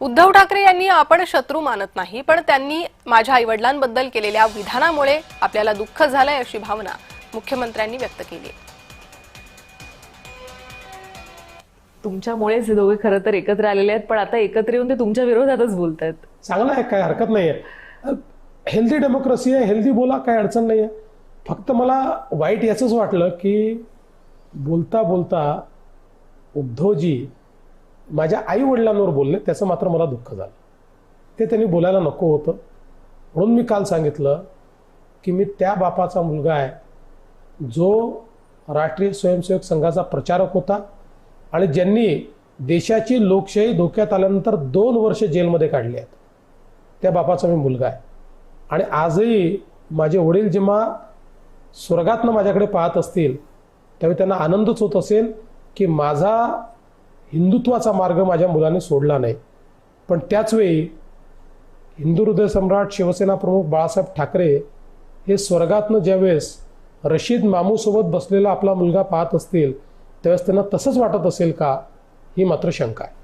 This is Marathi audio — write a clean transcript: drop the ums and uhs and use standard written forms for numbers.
उद्धव ठाकरे यांनी आपण शत्रू मानत नाही, पण त्यांनी माझ्या आईवडिलांबद्दल केलेल्या विधानामुळे आपल्याला दुःख झालंय अशी भावना मुख्यमंत्र्यांनी व्यक्त केली. तुमच्यामुळेच हे दोघे खरं तर एकत्र आलेले आहेत, पण आता एकत्र येऊन ते तुमच्या विरोधातच बोलतायत. चांगलं आहे, काय हरकत नाही आहे. हेल्दी डेमोक्रेसी आहे, हेल्दी बोला, काय अडचण नाही आहे. फक्त मला वाईट याचंच वाटलं की बोलता बोलता उद्धवजी माझ्या आई वडिलांवर बोलले, त्याचं मात्र मला दुःख झालं. ते त्यांनी बोलायला नको होतं. म्हणून मी काल सांगितलं की मी त्या बापाचा मुलगा आहे जो राष्ट्रीय स्वयंसेवक संघाचा प्रचारक होता आणि ज्यांनी देशाची लोकशाही धोक्यात आल्यानंतर 2 वर्ष जेलमध्ये काढली आहेत. त्या बापाचा मी मुलगा आहे. आणि आजही माझे वडील जेव्हा स्वर्गातनं माझ्याकडे पाहत असतील त्यावेळी त्यांना आनंदच होत असेल की माझा हिंदुत्वाचा मार्ग माझ्या मुलाने सोडला नाही. पण त्याचवेळी हिंदू हृदय सम्राट शिवसेना प्रमुख बाळासाहेब ठाकरे हे स्वर्गातनं ज्यावेळेस रशीद मामूसोबत बसलेला आपला मुलगा पाहत असतील त्यावेळेस त्यांना तसंच वाटत असेल का, ही मात्र शंका आहे.